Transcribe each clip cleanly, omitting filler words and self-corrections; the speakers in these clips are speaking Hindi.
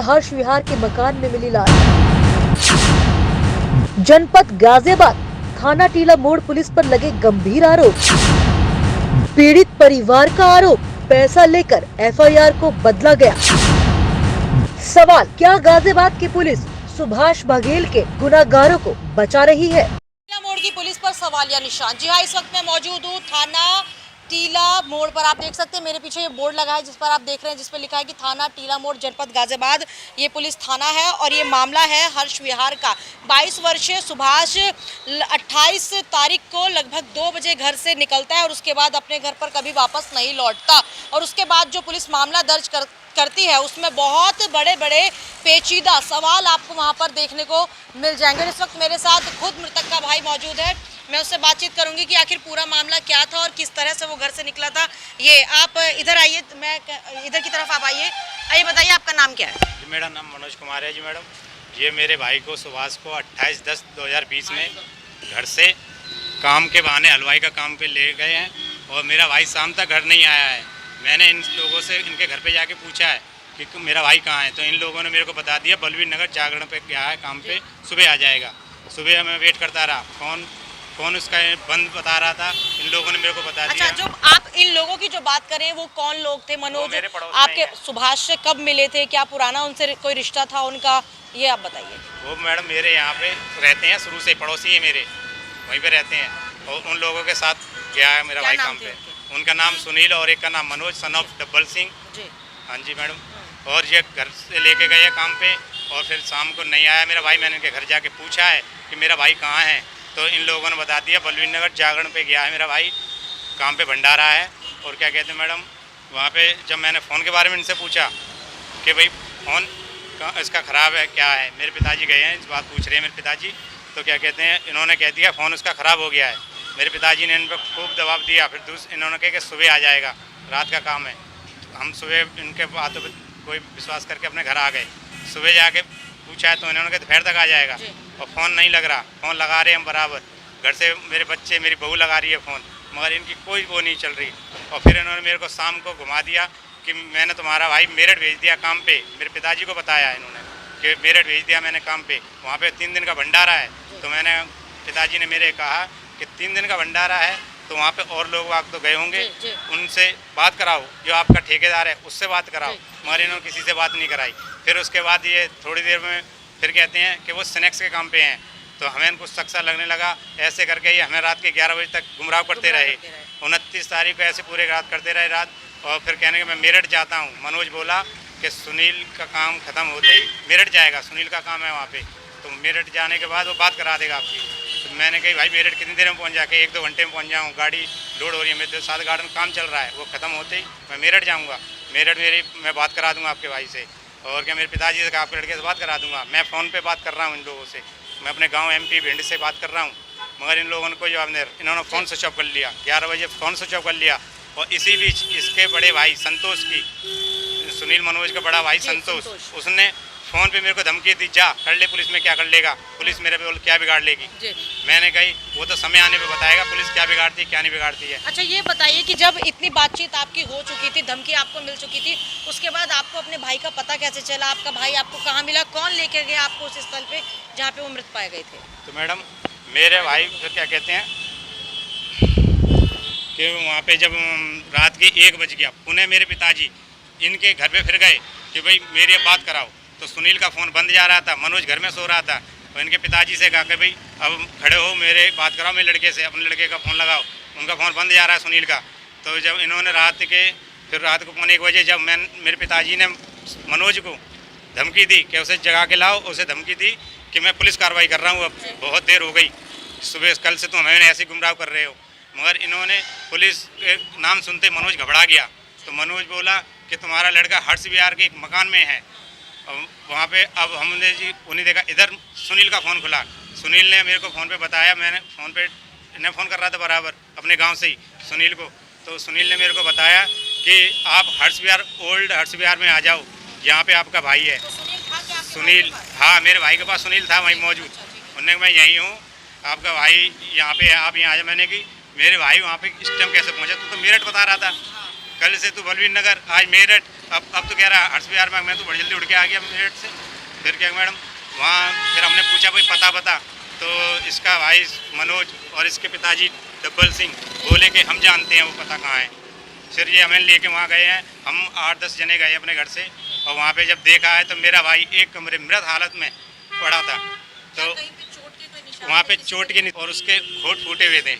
हर्ष विहार के मकान में मिली लाश। जनपद गाजियाबाद थाना टीला मोड़ पुलिस पर लगे गंभीर आरोप। पीड़ित परिवार का आरोप, पैसा लेकर एफआईआर को बदला गया। सवाल, क्या गाजियाबाद की पुलिस सुभाष बघेल के गुनाहगारों को बचा रही है? टीला मोड़ की पुलिस पर सवालिया निशान। जी हाँ, इस वक्त मैं मौजूद हूँ थाना टीला मोड़ पर। आप देख सकते हैं मेरे पीछे ये बोर्ड लगा है जिस पर आप देख रहे हैं, जिस पर लिखा है कि थाना टीला मोड़ जनपद गाजियाबाद ये पुलिस थाना है। और ये मामला है हर्ष विहार का। 22 वर्षीय सुभाष 28 तारीख को लगभग 2 बजे घर से निकलता है और उसके बाद अपने घर पर कभी वापस नहीं लौटता। और उसके बाद जो पुलिस मामला दर्ज करती है उसमें बहुत बड़े बड़े पेचीदा सवाल आपको वहां पर देखने को मिल जाएंगे। इस वक्त मेरे साथ खुद मृतक का भाई मौजूद है। मैं उससे बातचीत करूंगी कि आखिर पूरा मामला क्या था और किस तरह से वो घर से निकला था। ये आप इधर आइए, मैं इधर की तरफ आप आइए। बताइए आपका नाम क्या है? जी मेरा नाम मनोज कुमार है जी मैडम। ये मेरे भाई को सुभाष को 28/10/2020 में घर से काम के बहाने हलवाई का काम पे ले गए हैं और मेरा भाई शाम तक घर नहीं आया है। मैंने इन लोगों से इनके घर पे जाके पूछा है कि मेरा भाई कहाँ है, तो इन लोगों ने मेरे को बता दिया बलवीर नगर जागरण पे गया है काम पे, सुबह आ जाएगा। सुबह मैं वेट करता रहा, फोन उसका बंद बता रहा था। इन लोगों ने मेरे को बता दिया। अच्छा, जो आप इन लोगों की जो बात करें वो कौन लोग थे? मनोज आपके सुभाष से कब मिले थे? क्या पुराना उनसे कोई रिश्ता था उनका, ये आप बताइए। वो मैडम मेरे यहाँ पे रहते हैं, शुरू से पड़ोसी है मेरे, वहीं पे रहते हैं। और उन लोगों के साथ गया है मेरा भाई काम पे। उनका नाम सुनील और एक का नाम Manoj son of double Singh. हाँ जी मैडम। और ये घर से लेके गए काम पे और फिर शाम को नहीं आया मेरा भाई। मैंने इनके घर जाके पूछा है कि मेरा भाई कहाँ है, तो इन लोगों ने बता दिया बलवीर नगर जागरण पे गया है मेरा भाई, काम पे भंडारा है। और क्या कहते हैं मैडम, वहाँ पे जब मैंने फ़ोन के बारे में इनसे पूछा कि भाई फ़ोन इसका ख़राब है क्या है, मेरे पिताजी गए हैं, इस बात पूछ रहे हैं मेरे पिताजी, तो क्या कहते हैं इन्होंने कह दिया फ़ोन उसका ख़राब हो गया है। मेरे पिताजी ने इन पर खूब दबाव दिया। फिर इन्होंने कहा कि सुबह आ जाएगा, रात का काम है। तो हम सुबह इनके बातों पर कोई विश्वास करके अपने घर आ गए। सुबह जाके पूछा है तो इन्होंने कहा दोपहर तक आ जाएगा। और फ़ोन नहीं लग रहा, फ़ोन लगा रहे हम बराबर, घर से मेरे बच्चे मेरी बहू लगा रही है फ़ोन, मगर इनकी कोई वो नहीं चल रही। और फिर इन्होंने मेरे को शाम को घुमा दिया कि मैंने तुम्हारा भाई मेरठ भेज दिया काम पे। मेरे पिताजी को बताया इन्होंने कि मेरठ भेज दिया मैंने काम पे, वहाँ पे 3 दिन का भंडारा है। तो मैंने पिताजी ने मेरे कहा कि 3 दिन का भंडारा है तो वहाँ पे और लोग आप तो गए होंगे, उनसे बात कराओ, जो आपका ठेकेदार है उससे बात कराओ। मगर इन्होंने किसी से बात नहीं कराई। फिर उसके बाद ये थोड़ी देर में फिर कहते हैं कि वो स्नैक्स के काम पे हैं। तो हमें इनको शक सा लगने लगा। ऐसे करके ये हमें रात के 11 बजे तक गुमराह करते रहे। 29 तारीख को ऐसे पूरे रात करते रहे रात। और फिर कहने के मैं मेरठ जाता हूँ। मनोज बोला कि सुनील का काम ख़त्म होते ही मेरठ जाएगा, सुनील का काम है वहाँ पे, तो मेरठ जाने के बाद वो बात करा देगा आपकी। तो मैंने कही भाई मेरठ कितनी देर में पहुँच जाके 1-2 घंटे में पहुँच जाऊँ, गाड़ी लोड हो रही है, मेरे साथ गार्डन काम चल रहा है, वो ख़त्म होते ही मैं मेरठ जाऊँगा। मेरठ मैं बात करा दूँगा आपके भाई से। और क्या मेरे पिताजी से आपके लड़के से बात करा दूँगा। मैं फ़ोन पे बात कर रहा हूँ इन लोगों से, मैं अपने गांव MP भिंड से बात कर रहा हूँ। मगर इन लोगों ने कोई जवाब नहीं। इन्होंने फ़ोन स्विच ऑफ कर लिया, 11 बजे फ़ोन स्विच ऑफ कर लिया। और इसी बीच इसके बड़े भाई संतोष की, सुनील मनोज का बड़ा भाई संतोष, उसने फ़ोन पे मेरे को धमकी दी, जा कर ले, पुलिस में क्या कर लेगा, पुलिस मेरे पे क्या बिगाड़ लेगी। मैंने कही वो तो समय आने पे बताएगा पुलिस क्या बिगाड़ती है क्या नहीं बिगाड़ती है। अच्छा, ये बताइए कि जब इतनी बातचीत आपकी हो चुकी थी, धमकी आपको मिल चुकी थी, उसके बाद आपको अपने भाई का पता कैसे चला? आपका भाई आपको कहाँ मिला? कौन लेके गया आपको उस स्थल पे जहाँ पे वो मृत पाए गए थे? तो मैडम मेरे भाई फिर क्या कहते हैं कि वहाँ पे जब रात के 1 बज गया, पुणे मेरे पिताजी इनके घर पे फिर गए कि भाई मेरी बात कराओ। तो सुनील का फ़ोन बंद जा रहा था, मनोज घर में सो रहा था। तो इनके पिताजी से कहा कि भाई अब खड़े हो, मेरे बात कराओ मेरे लड़के से, अपने लड़के का फ़ोन लगाओ। उनका फ़ोन बंद जा रहा है सुनील का। तो जब इन्होंने रात को 1 बजे जब मेरे पिताजी ने मनोज को धमकी दी कि उसे जगा के लाओ, उसे धमकी दी कि मैं पुलिस कार्रवाई कर रहा हूँ, अब बहुत देर हो गई, सुबह कल से तुम हमें ऐसे गुमराह कर रहे हो। मगर इन्होंने पुलिस के नाम सुनते मनोज घबरा गया। तो मनोज बोला कि तुम्हारा लड़का हर्ष विहार के एक मकान में है। वहाँ पे अब हमने जी उन्हें देखा, इधर सुनील का फ़ोन खुला। सुनील ने मेरे को फ़ोन पे बताया, मैंने फ़ोन पे इन्हें फ़ोन कर रहा था बराबर अपने गांव से ही सुनील को। तो सुनील ने मेरे को बताया कि आप ओल्ड हर्ष विहार में आ जाओ, यहाँ पे आपका भाई है। सुनील, हाँ मेरे भाई के पास सुनील था वहीं मौजूद। उन्होंने मैं यहीं हूँ, आपका भाई यहाँ पे है, आप यहाँ आ जाओ। मैंने कि मेरे भाई वहाँ पे इस टाइम कैसे पहुँचा? तो मेरठ बता रहा था। कल से तो बलवीर नगर, आज मेरठ, अब तो कह रहा हर्ष विहार में। मैं तो बड़ी जल्दी उड़ के आ गया मेरठ से। फिर क्या मैडम, वहाँ फिर हमने पूछा भाई पता, तो इसका भाई मनोज और इसके पिताजी डब्बल सिंह बोले कि हम जानते हैं वो पता कहाँ है। फिर ये हमें लेके वहाँ गए हैं, हम 8-10 जने गए अपने घर से, और वहाँ पे जब देखा है तो मेरा भाई एक कमरे मृत हालत में पड़ा था। तो वहाँ पे चोट के और उसके होंठ फूटे हुए थे।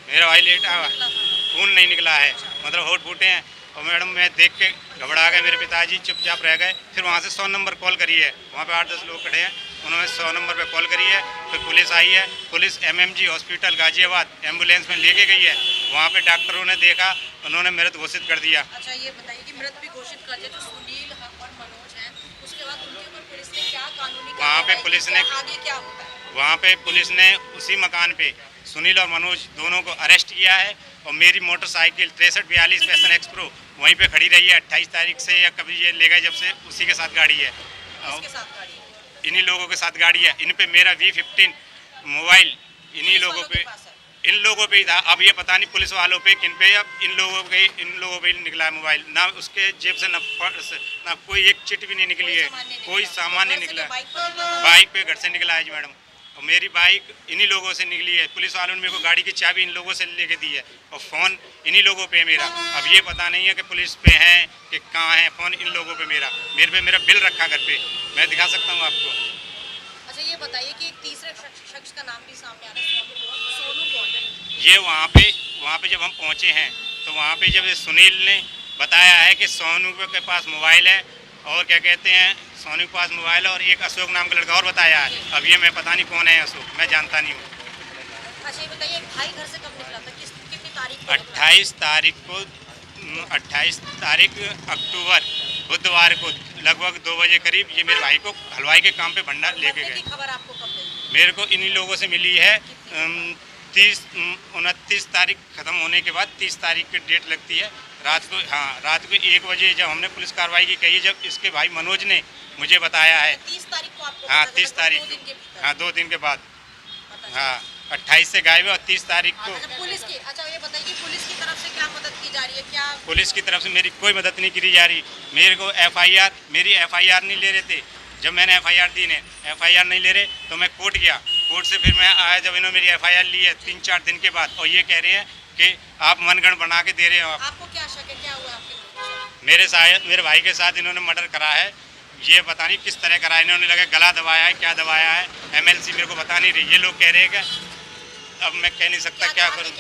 मेरा भाई लेटा हुआ, खून नहीं निकला है, मतलब होंठ फूटे हैं। और मैडम मैं देख के घबरा गए, मेरे पिताजी चुपचाप रह गए। फिर वहाँ से 100 नंबर कॉल करी है, वहाँ पे 8-10 लोग खड़े हैं, उन्होंने 100 नंबर पे कॉल करी है। फिर पुलिस आई है, police MMG hospital Ghaziabad ambulance में लेके गई है। वहाँ पे डॉक्टरों ने देखा, उन्होंने मृत घोषित कर दिया। अच्छा ये बताइए कि मृत भी घोषित कर दिया, जो सुनील और मनोज हैं, उसके बाद उनके ऊपर पुलिस ने क्या कानूनी वहाँ पे पुलिस ने आगे क्या होता है? वहाँ पे पुलिस ने उसी मकान पे सुनील और मनोज दोनों को अरेस्ट किया है। और मेरी मोटरसाइकिल 6342 पैशन एक्सप्रो वहीं पे खड़ी रही है 28 तारीख से, या कभी ये ले गए जब से, उसी के साथ गाड़ी है। किसके साथ गाड़ी है? इन्हीं लोगों के साथ गाड़ी है। इन पे मेरा V15 मोबाइल इन्हीं लोगों पे, इन लोगों पे ही था। अब ये पता नहीं पुलिस वालों पे किन पे, अब इन लोगों पे निकला है मोबाइल। ना उसके जेब से ना कोई एक चिट भी नहीं निकली है, कोई सामान नहीं निकला है। बाइक पे घर से निकला है जी मैडम, और मेरी बाइक इन्हीं लोगों से निकली है। पुलिस वालों ने मेरे को गाड़ी की चाबी इन लोगों से लेके दी है, और फ़ोन इन्हीं लोगों पे है मेरा। अब ये पता नहीं है कि पुलिस पे है कि कहाँ है, फ़ोन इन लोगों पे मेरा बिल रखा घर पे, मैं दिखा सकता हूँ आपको। अच्छा ये बताइए कि एक तीसरे शख्स का नाम भी सामने आ रहा है, सोनू कौन है? ये वहाँ पे जब हम पहुँचे हैं तो वहाँ पे जब सुनील ने बताया है कि सोनू के पास मोबाइल है, और क्या कहते हैं, सोनू के पास मोबाइल है, और एक अशोक नाम का लड़का और बताया है। अब ये मैं पता नहीं कौन है अशोक, मैं जानता नहीं हूँ। अच्छा ये बताइए भाई घर से कब निकला था, कितनी तारीख को? 28 तारीख अक्टूबर बुधवार को लगभग 2 बजे करीब ये मेरे भाई को हलवाई के काम पे भंडार लेके गए। खबर आपको कब मिली? मेरे को इन्हीं लोगों से मिली है 29 तारीख ख़त्म होने के बाद 30 तारीख की डेट लगती है रात को। हाँ, रात को 1 बजे जब हमने पुलिस कार्रवाई की कही, जब इसके भाई मनोज ने मुझे बताया है। 30 तारीख को आपको? हाँ 30 तारीख को, हाँ 2 दिन के बाद। हाँ 28 से गायब है, और 30 तारीख को। पुलिस की, अच्छा ये बताइए कि पुलिस की तरफ से क्या मदद की जा रही है? क्या पुलिस की तरफ से मेरी कोई मदद नहीं की जा रही। मेरे को मेरी FIR नहीं ले रहे थे। जब मैंने FIR दी ने, FIR नहीं ले रहे तो मैं कोर्ट गया। कोर्ट से फिर मैं आया, जब इन्होंने मेरी FIR ली है 3-4 दिन के बाद, और ये कह रहे हैं कि आप मनगढ़ बना के दे रहे हो। आपको क्या शक है, क्या हुआ आपके? मेरे भाई के साथ इन्होंने मर्डर करा है। ये पता नहीं किस तरह करा है, इन्होंने लगा गला दबाया है, क्या दबाया है, MLC मेरे को बता नहीं रही। ये लोग कह रहे हैं कि अब मैं कह नहीं सकता क्या करूं।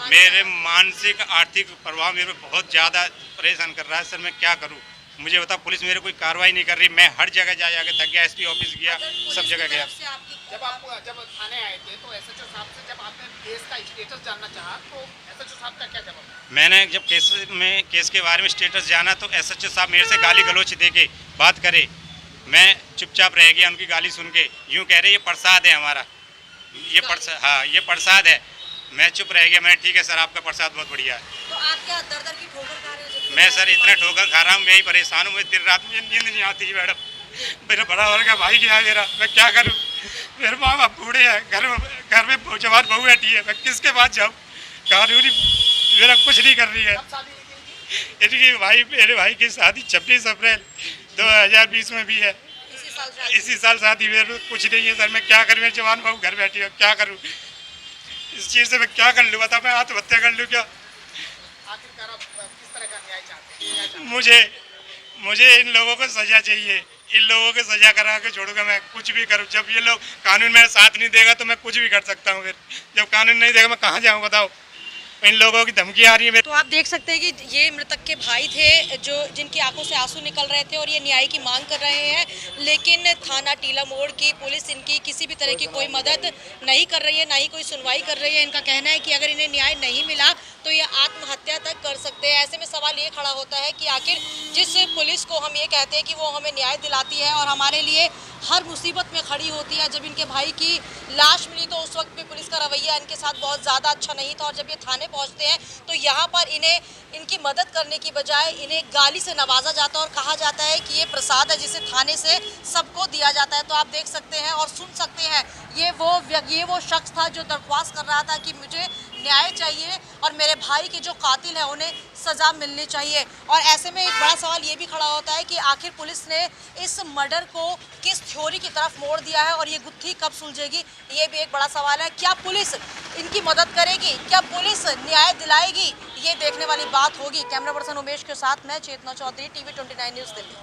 मेरे मानसिक आर्थिक प्रभाव मेरे को बहुत ज़्यादा परेशान कर रहा है सर, मैं क्या करूं? मुझे बता, पुलिस मेरे कोई कार्रवाई नहीं कर रही। मैं हर जगह जाके थक गया, SP ऑफिस गया, सब जगह गया। जब थाने आए थे तो SHO साहब से जब आपने केस का स्टेटस जानना चाहा तो SHO साहब का क्या जवाब? मैंने जब केस के बारे में स्टेटस जाना तो SHO साहब मेरे से गाली गलौच दे के बात करे। मैं चुपचाप रह गया उनकी गाली सुन के। यूँ कह रहे ये प्रसाद है हमारा, ये प्रसाद, हाँ ये प्रसाद है। मैं चुप रह गया, मैंने ठीक है सर आपका प्रसाद बहुत बढ़िया है। तो आप क्या दर की ठोकर खा रहे हैं? मैं सर इतना ठोकर खा रहा हूँ, मैं ही परेशान हूँ। मुझे दिन रात में नींद नहीं आती मैडम। मेरा बड़ा वर्ग का भाई गया मेरा, मैं क्या करूँ? मेरे माँ बाप बूढ़े हैं, घर में जवान बहू बैठी है, मैं किसके पास जाऊँ? कानूनी मेरा कुछ नहीं कर रही है। इनकी मेरे भाई की शादी 26 अप्रैल 2020 में भी है। इसी साल शादी, मेरे कुछ नहीं है सर, मैं क्या करूँ? मेरी जवान बहू घर बैठी है, क्या करूँ? इस चीज़ से मैं क्या कर लूँ? बता, मैं आत्महत्या कर लूँ क्या? आखिरकार आप किस तरह का न्याय चाहते हैं? मुझे इन लोगों को सजा चाहिए। इन लोगों को सजा करा के छोड़ूंगा मैं, कुछ भी करूँ। जब ये लोग कानून मेरा साथ नहीं देगा तो मैं कुछ भी कर सकता हूँ। फिर जब कानून नहीं देगा मैं कहाँ जाऊँ बताओ? इन लोगों की धमकी आ रही है। तो आप देख सकते हैं कि ये मृतक के भाई थे, जो जिनकी आंखों से आंसू निकल रहे थे और ये न्याय की मांग कर रहे हैं, लेकिन थाना टीला मोड़ की पुलिस इनकी किसी भी तरह की कोई मदद नहीं कर रही है, ना ही कोई सुनवाई कर रही है। इनका कहना है कि अगर इन्हें न्याय नहीं मिला तो ये आत्महत्या तक कर सकते हैं। ऐसे में सवाल ये खड़ा होता है कि आखिर जिस पुलिस को हम ये कहते हैं कि वो हमें न्याय दिलाती है और हमारे लिए हर मुसीबत में खड़ी होती है, जब इनके भाई की लाश मिली तो उस वक्त भी पुलिस का रवैया इनके साथ बहुत ज़्यादा अच्छा नहीं था, और जब ये थाने पहुंचते हैं तो यहाँ पर इन्हें इनकी मदद करने की बजाय इन्हें गाली से नवाजा जाता है और कहा जाता है कि ये प्रसाद है जिसे थाने से सबको दिया जाता है। तो आप देख सकते हैं और सुन सकते हैं, ये वो शख्स था जो दरख्वास्त कर रहा था कि मुझे न्याय चाहिए और मेरे भाई के जो कातिल हैं उन्हें सज़ा मिलनी चाहिए। और ऐसे में एक बड़ा सवाल ये भी खड़ा होता है कि आखिर पुलिस ने इस मर्डर को किस थ्योरी की तरफ मोड़ दिया है और ये गुत्थी कब सुलझेगी, ये भी एक बड़ा सवाल है। क्या पुलिस इनकी मदद करेगी, क्या पुलिस न्याय दिलाएगी, ये देखने वाली बात होगी। कैमरा पर्सन उमेश के साथ मैं चेतना चौधरी, TV 29 न्यूज़ दिल्ली।